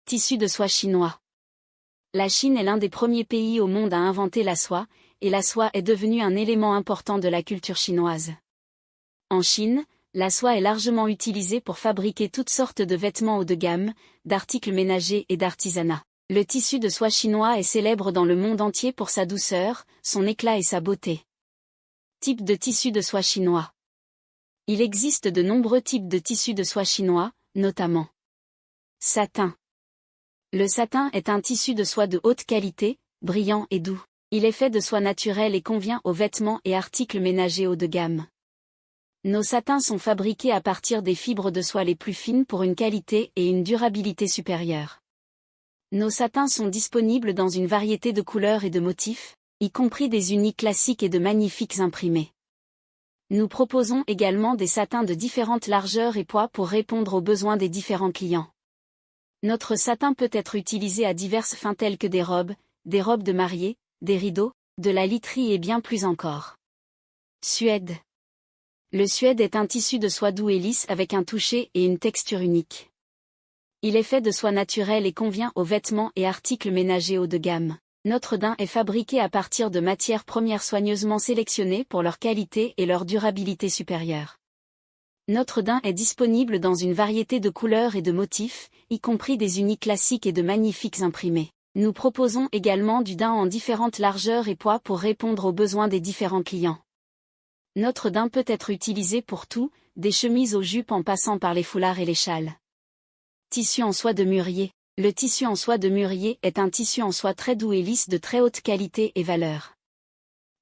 Tissu de soie chinois. La Chine est l'un des premiers pays au monde à inventer la soie, et la soie est devenue un élément important de la culture chinoise. En Chine, la soie est largement utilisée pour fabriquer toutes sortes de vêtements haut de gamme, d'articles ménagers et d'artisanat. Le tissu de soie chinois est célèbre dans le monde entier pour sa douceur, son éclat et sa beauté. Type de tissu de soie chinois. Il existe de nombreux types de tissus de soie chinois, notamment satin. Le satin est un tissu de soie de haute qualité, brillant et doux. Il est fait de soie naturelle et convient aux vêtements et articles ménagers haut de gamme. Nos satins sont fabriqués à partir des fibres de soie les plus fines pour une qualité et une durabilité supérieures. Nos satins sont disponibles dans une variété de couleurs et de motifs, y compris des unis classiques et de magnifiques imprimés. Nous proposons également des satins de différentes largeurs et poids pour répondre aux besoins des différents clients. Notre satin peut être utilisé à diverses fins telles que des robes de mariée, des rideaux, de la literie et bien plus encore. Suède. Le suède est un tissu de soie doux et lisse avec un toucher et une texture unique. Il est fait de soie naturelle et convient aux vêtements et articles ménagers haut de gamme. Notre daim est fabriqué à partir de matières premières soigneusement sélectionnées pour leur qualité et leur durabilité supérieure. Notre daim est disponible dans une variété de couleurs et de motifs, y compris des unis classiques et de magnifiques imprimés. Nous proposons également du daim en différentes largeurs et poids pour répondre aux besoins des différents clients. Notre daim peut être utilisé pour tout, des chemises aux jupes en passant par les foulards et les châles. Tissu en soie de mûrier. Le tissu en soie de mûrier est un tissu en soie très doux et lisse de très haute qualité et valeur.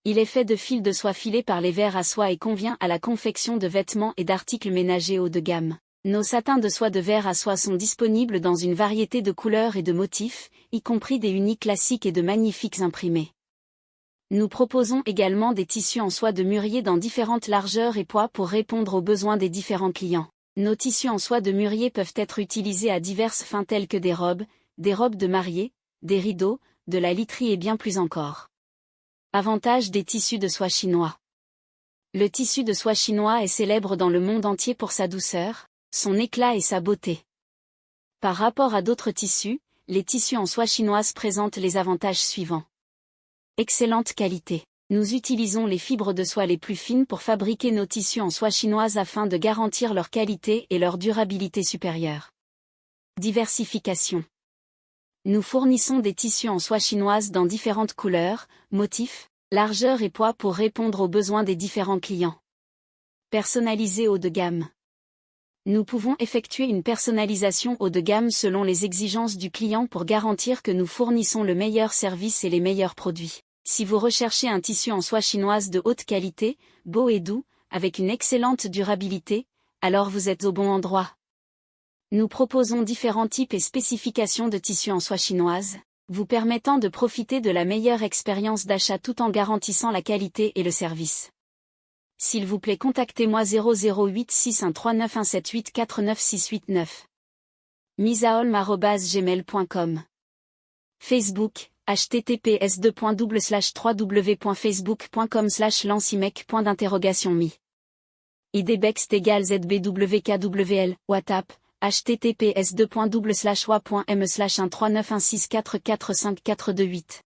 Il est fait de fils de soie filés par les vers à soie et convient à la confection de vêtements et d'articles ménagers haut de gamme. Nos satins de soie de vers à soie sont disponibles dans une variété de couleurs et de motifs, y compris des unis classiques et de magnifiques imprimés. Nous proposons également des tissus en soie de mûrier dans différentes largeurs et poids pour répondre aux besoins des différents clients. Nos tissus en soie de mûrier peuvent être utilisés à diverses fins telles que des robes de mariée, des rideaux, de la literie et bien plus encore. Avantage des tissus de soie chinois. Le tissu de soie chinois est célèbre dans le monde entier pour sa douceur, son éclat et sa beauté. Par rapport à d'autres tissus, les tissus en soie chinoise présentent les avantages suivants. Excellente qualité. Nous utilisons les fibres de soie les plus fines pour fabriquer nos tissus en soie chinoise afin de garantir leur qualité et leur durabilité supérieure. Diversification. Nous fournissons des tissus en soie chinoise dans différentes couleurs, motifs, largeurs et poids pour répondre aux besoins des différents clients. Personnalisé haut de gamme. Nous pouvons effectuer une personnalisation haut de gamme selon les exigences du client pour garantir que nous fournissons le meilleur service et les meilleurs produits. Si vous recherchez un tissu en soie chinoise de haute qualité, beau et doux, avec une excellente durabilité, alors vous êtes au bon endroit. Nous proposons différents types et spécifications de tissus en soie chinoise, vous permettant de profiter de la meilleure expérience d'achat tout en garantissant la qualité et le service. S'il vous plaît, contactez-moi 0086 139 178 49689. misaholm@gmail.com. Facebook, https://www.facebook.com/lancimec.mi. idbext = zbwkwl, WhatsApp, https://wa.m/1391644544548.